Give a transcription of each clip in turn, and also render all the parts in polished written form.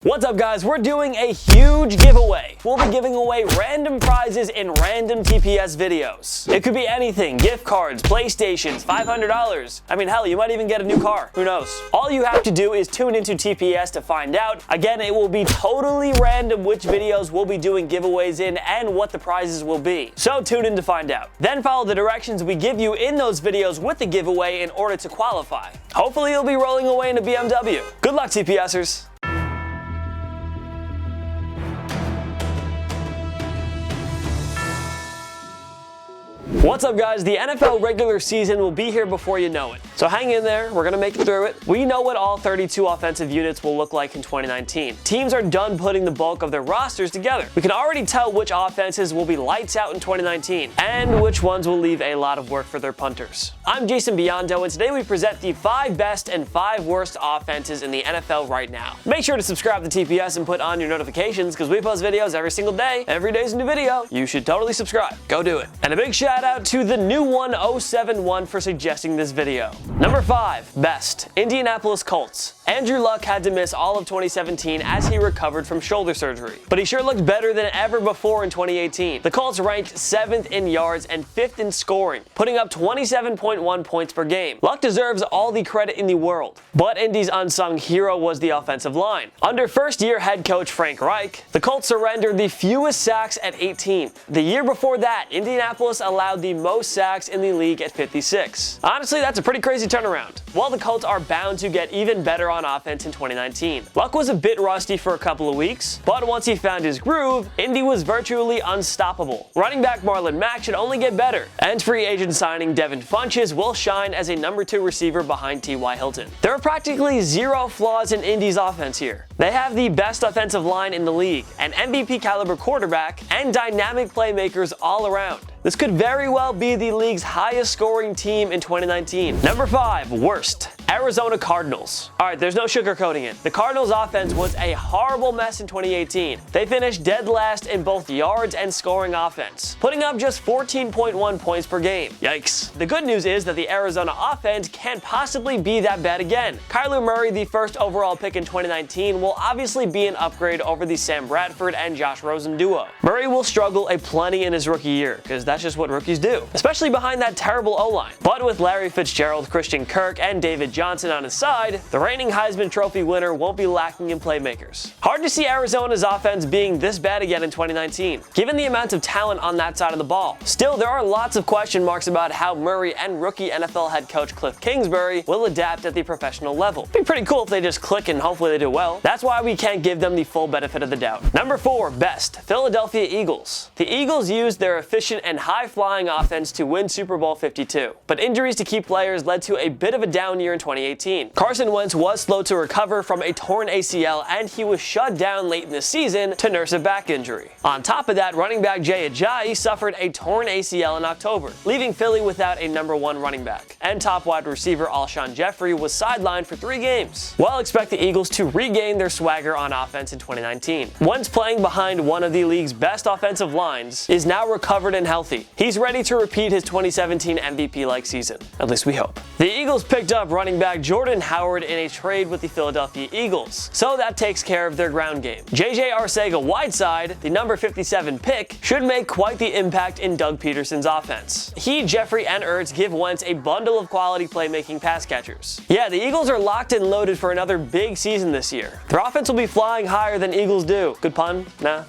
What's up guys, we're doing a huge giveaway. We'll be giving away random prizes in random TPS videos. It could be anything, gift cards, PlayStations, $500. I mean hell, you might even get a new car, who knows. All you have to do is tune into TPS to find out. Again, it will be totally random which videos we'll be doing giveaways in and what the prizes will be. So tune in to find out. Then follow the directions we give you in those videos with the giveaway in order to qualify. Hopefully you'll be rolling away in a BMW. Good luck TPSers. What's up guys, the NFL regular season will be here before you know it. So hang in there, we're gonna make it through it. We know what all 32 offensive units will look like in 2019. Teams are done putting the bulk of their rosters together. We can already tell which offenses will be lights out in 2019, and which ones will leave a lot of work for their punters. I'm Biondo, and today we present the 5 best and 5 worst offenses in the NFL right now. Make sure to subscribe to TPS and put on your notifications because we post videos every single day. Every day's a new video. You should totally subscribe. Go do it. And a big shout out to the new 1071 for suggesting this video. Number 5, best, Indianapolis Colts. Andrew Luck had to miss all of 2017 as he recovered from shoulder surgery, but he sure looked better than ever before in 2018. The Colts ranked 7th in yards and 5th in scoring, putting up 27.1 points per game. Luck deserves all the credit in the world, but Indy's unsung hero was the offensive line. Under first-year head coach Frank Reich, the Colts surrendered the fewest sacks at 18. The year before that, Indianapolis allowed the most sacks in the league at 56. Honestly, that's a pretty crazy turnaround. While the Colts are bound to get even better on offense in 2019. Luck was a bit rusty for a couple of weeks, but once he found his groove, Indy was virtually unstoppable. Running back Marlon Mack should only get better, and free agent signing Devin Funchess will shine as a number 2 receiver behind T.Y. Hilton. There are practically zero flaws in Indy's offense here. They have the best offensive line in the league, an MVP caliber quarterback, and dynamic playmakers all around. This could very well be the league's highest scoring team in 2019. Number 5, worst, Arizona Cardinals. Alright, there's no sugarcoating it. The Cardinals offense was a horrible mess in 2018. They finished dead last in both yards and scoring offense, putting up just 14.1 points per game. Yikes. The good news is that the Arizona offense can't possibly be that bad again. Kyler Murray, the first overall pick in 2019, will obviously be an upgrade over the Sam Bradford and Josh Rosen duo. Murray will struggle aplenty in his rookie year, because that's just what rookies do, especially behind that terrible O-line. But with Larry Fitzgerald, Christian Kirk, and David Johnson on his side, the reigning Heisman Trophy winner won't be lacking in playmakers. Hard to see Arizona's offense being this bad again in 2019, given the amount of talent on that side of the ball. Still, there are lots of question marks about how Murray and rookie NFL head coach Cliff Kingsbury will adapt at the professional level. It'd be pretty cool if they just click and hopefully they do well. That's why we can't give them the full benefit of the doubt. Number 4, best, Philadelphia Eagles. The Eagles used their efficient and high-flying offense to win Super Bowl 52, but injuries to key players led to a bit of a down year in 2018. Carson Wentz was slow to recover from a torn ACL, and he was shut down late in the season to nurse a back injury. On top of that, running back Jay Ajayi suffered a torn ACL in October, leaving Philly without a number 1 running back, and top wide receiver Alshon Jeffrey was sidelined for 3 games. Well, expect the Eagles to regain their swagger on offense in 2019. Wentz, playing behind one of the league's best offensive lines, is now recovered and healthy. He's ready to repeat his 2017 MVP-like season. At least we hope. The Eagles picked up running back Jordan Howard in a trade with the Philadelphia Eagles, so that takes care of their ground game. JJ Arcega-Whiteside, the number 57 pick, should make quite the impact in Doug Peterson's offense. He, Jeffrey, and Ertz give Wentz a bundle of quality playmaking pass catchers. Yeah, the Eagles are locked and loaded for another big season this year. Their offense will be flying higher than Eagles do. Good pun? Nah.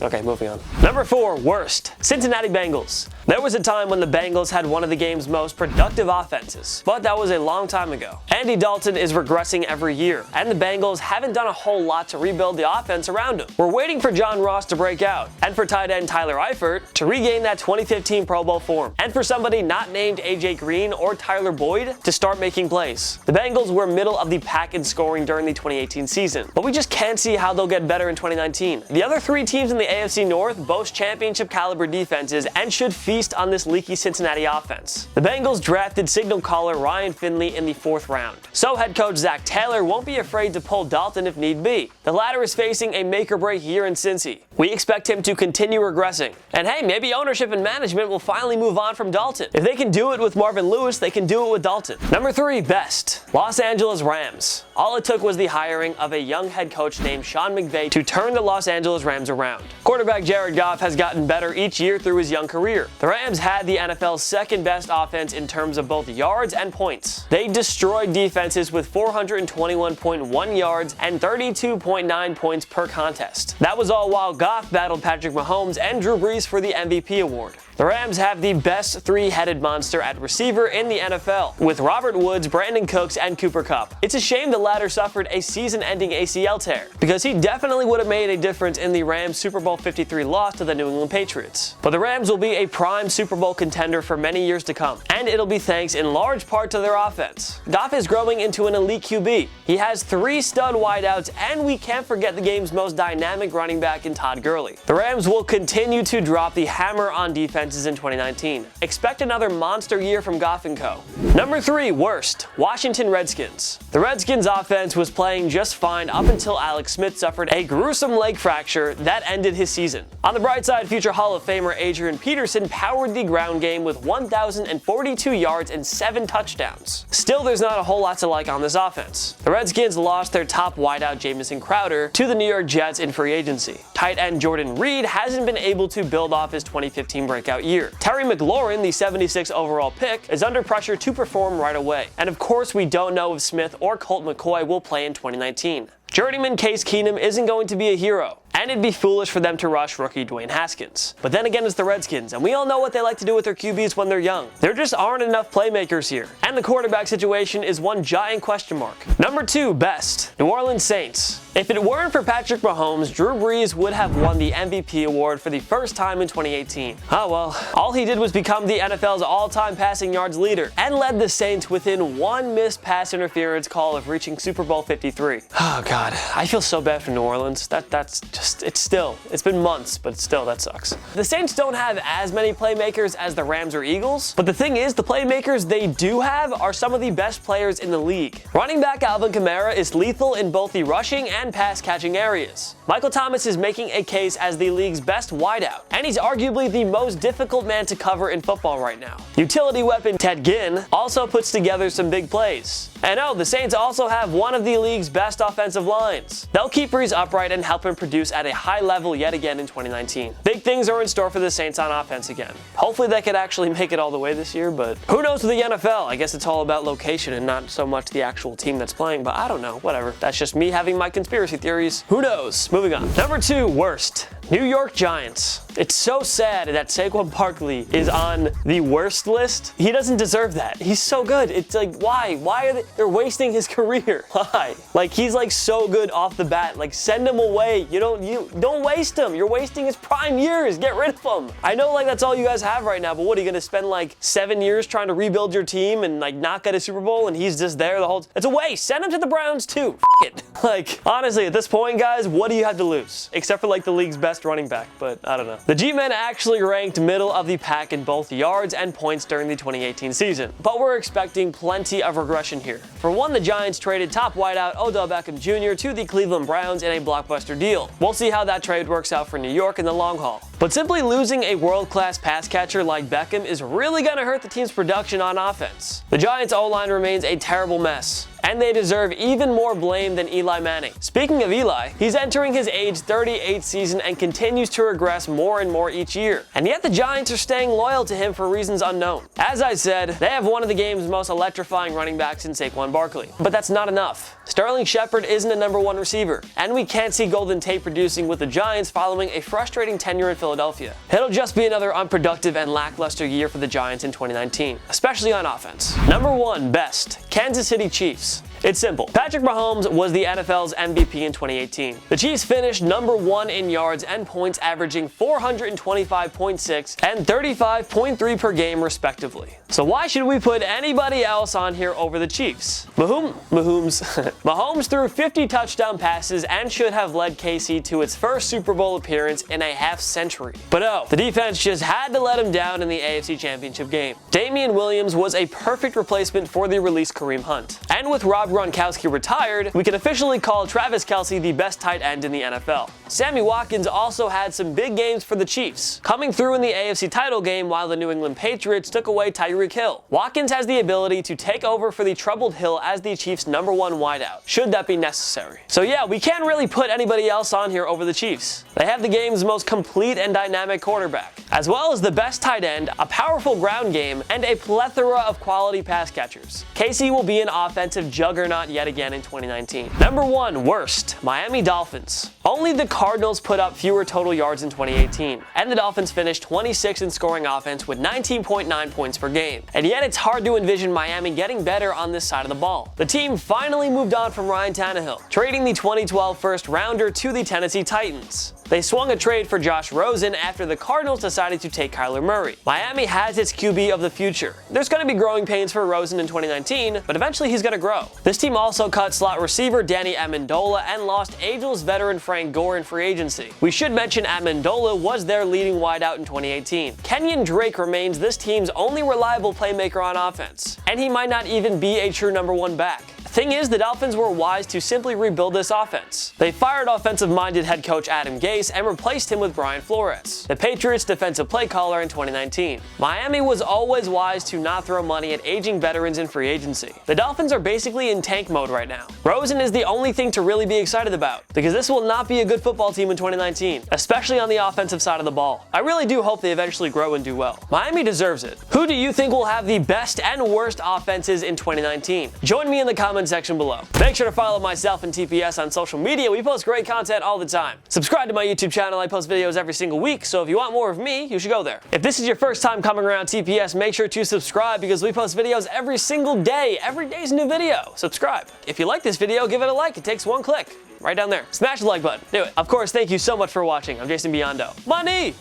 Okay, moving on. Number 4, worst, Cincinnati Bengals. There was a time when the Bengals had one of the game's most productive offenses, but that was a long time ago. Andy Dalton is regressing every year, and the Bengals haven't done a whole lot to rebuild the offense around him. We're waiting for John Ross to break out, and for tight end Tyler Eifert to regain that 2015 Pro Bowl form, and for somebody not named AJ Green or Tyler Boyd to start making plays. The Bengals were middle of the pack in scoring during the 2018 season, but we just can't see how they'll get better in 2019. The other 3 teams in the AFC North boast championship caliber defenses and should feast on this leaky Cincinnati offense. The Bengals drafted signal caller Ryan Finley in the 4th round, so head coach Zach Taylor won't be afraid to pull Dalton if need be. The latter is facing a make-or-break year in Cincy. We expect him to continue regressing. And hey, maybe ownership and management will finally move on from Dalton. If they can do it with Marvin Lewis, they can do it with Dalton. Number 3, best. Los Angeles Rams. All it took was the hiring of a young head coach named Sean McVay to turn the Los Angeles Rams around. Quarterback Jared Goff has gotten better each year through his young career. The Rams had the NFL's second best offense in terms of both yards and points. They destroyed defenses with 421.1 yards and 32.9 points per contest. That was all while Goff battled Patrick Mahomes and Drew Brees for the MVP award. The Rams have the best three-headed monster at receiver in the NFL, with Robert Woods, Brandon Cooks, and Cooper Kupp. It's a shame the latter suffered a season-ending ACL tear, because he definitely would have made a difference in the Rams' Super Bowl 53 loss to the New England Patriots. But the Rams will be a prime Super Bowl contender for many years to come, and it'll be thanks in large part to their offense. Goff is growing into an elite QB. He has 3 stud wideouts, and we can't forget the game's most dynamic running back in Todd Gurley. The Rams will continue to drop the hammer on defense in 2019. Expect another monster year from Goff & Co. Number 3, worst. Washington Redskins. The Redskins offense was playing just fine up until Alex Smith suffered a gruesome leg fracture that ended his season. On the bright side, future Hall of Famer Adrian Peterson powered the ground game with 1,042 yards and 7 touchdowns. Still, there's not a whole lot to like on this offense. The Redskins lost their top wideout Jamison Crowder to the New York Jets in free agency. Tight end Jordan Reed hasn't been able to build off his 2015 breakout year. Terry McLaurin, the 76th overall pick, is under pressure to perform right away. And of course, we don't know if Smith or Colt McCoy will play in 2019. Journeyman Case Keenum isn't going to be a hero, and it'd be foolish for them to rush rookie Dwayne Haskins. But then again, it's the Redskins, and we all know what they like to do with their QBs when they're young. There just aren't enough playmakers here, and the quarterback situation is one giant question mark. Number 2, best. New Orleans Saints. If it weren't for Patrick Mahomes, Drew Brees would have won the MVP award for the first time in 2018. Oh well, all he did was become the NFL's all-time passing yards leader, and led the Saints within 1 missed pass interference call of reaching Super Bowl 53. Oh god, I feel so bad for New Orleans. It's been months, but still, that sucks. The Saints don't have as many playmakers as the Rams or Eagles, but the thing is, the playmakers they do have are some of the best players in the league. Running back Alvin Kamara is lethal in both the rushing and pass-catching areas. Michael Thomas is making a case as the league's best wideout, and he's arguably the most difficult man to cover in football right now. Utility weapon Ted Ginn also puts together some big plays. And oh, the Saints also have one of the league's best offensive lines. They'll keep Brees upright and help him produce at a high level yet again in 2019. Big things are in store for the Saints on offense again. Hopefully they could actually make it all the way this year, but who knows with the NFL? I guess it's all about location and not so much the actual team that's playing, but I don't know, whatever. That's just me having my conspiracy theories. Who knows? Moving on. Number 2, worst. New York Giants. It's so sad that Saquon Barkley is on the worst list. He doesn't deserve that. He's so good. It's like, why? Why are they're wasting his career? Why? Like, he's like so good off the bat. Like, send him away. You don't waste him. You're wasting his prime years. Get rid of him. I know like that's all you guys have right now, but what are you gonna spend like 7 years trying to rebuild your team and like not get a Super Bowl and he's just there the whole It's a waste. Send him to the Browns too. F it. Like, honestly, at this point, guys, what do you have to lose? Except for like the league's best running back, but I don't know. The G-Men actually ranked middle of the pack in both yards and points during the 2018 season, but we're expecting plenty of regression here. For one, the Giants traded top wideout Odell Beckham Jr. to the Cleveland Browns in a blockbuster deal. We'll see how that trade works out for New York in the long haul. But simply losing a world-class pass catcher like Beckham is really gonna hurt the team's production on offense. The Giants' O-line remains a terrible mess, and they deserve even more blame than Eli Manning. Speaking of Eli, he's entering his age 38th season and continues to regress more and more each year. And yet the Giants are staying loyal to him for reasons unknown. As I said, they have one of the game's most electrifying running backs in Saquon Barkley. But that's not enough. Sterling Shepard isn't a #1 receiver, and we can't see Golden Tate producing with the Giants following a frustrating tenure in Philadelphia. It'll just be another unproductive and lackluster year for the Giants in 2019, especially on offense. Number 1, best. Kansas City Chiefs. It's simple. Patrick Mahomes was the NFL's MVP in 2018. The Chiefs finished #1 in yards and points, averaging 425.6 and 35.3 per game respectively. So why should we put anybody else on here over the Chiefs? Mahomes threw 50 touchdown passes and should have led KC to its first Super Bowl appearance in a half-century. But oh, the defense just had to let him down in the AFC Championship game. Damian Williams was a perfect replacement for the released Kareem Hunt. And with Robert Rob Gronkowski retired, we can officially call Travis Kelce the best tight end in the NFL. Sammy Watkins also had some big games for the Chiefs, coming through in the AFC title game while the New England Patriots took away Tyreek Hill. Watkins has the ability to take over for the troubled Hill as the Chiefs' #1 wideout, should that be necessary. So yeah, we can't really put anybody else on here over the Chiefs. They have the game's most complete and dynamic quarterback, as well as the best tight end, a powerful ground game, and a plethora of quality pass catchers. KC will be an offensive juggernaut yet again in 2019. Number 1, worst, Miami Dolphins. Only the Cardinals put up fewer total yards in 2018, and the Dolphins finished 26th in scoring offense with 19.9 points per game. And yet it's hard to envision Miami getting better on this side of the ball. The team finally moved on from Ryan Tannehill, trading the 2012 first rounder to the Tennessee Titans. They swung a trade for Josh Rosen after the Cardinals decided to take Kyler Murray. Miami has its QB of the future. There's going to be growing pains for Rosen in 2019, but eventually he's going to grow. This team also cut slot receiver Danny Amendola and lost Angels veteran Frank Gore in free agency. We should mention Amendola was their leading wideout in 2018. Kenyon Drake remains this team's only reliable playmaker on offense, and he might not even be a true #1 back. Thing is, the Dolphins were wise to simply rebuild this offense. They fired offensive-minded head coach Adam Gase and replaced him with Brian Flores, the Patriots' defensive play caller in 2019. Miami was always wise to not throw money at aging veterans in free agency. The Dolphins are basically in tank mode right now. Rosen is the only thing to really be excited about, because this will not be a good football team in 2019, especially on the offensive side of the ball. I really do hope they eventually grow and do well. Miami deserves it. Who do you think will have the best and worst offenses in 2019? Join me in the comments section below. Make sure to follow myself and TPS on social media. We post great content all the time. Subscribe to my YouTube channel. I post videos every single week, so if you want more of me, you should go there. If this is your first time coming around TPS, make sure to subscribe because we post videos every single day. Every day's a new video. Subscribe. If you like this video, give it a like. It takes 1 click. Right down there. Smash the like button. Do it. Of course, thank you so much for watching. I'm Jason Biondo. My knee!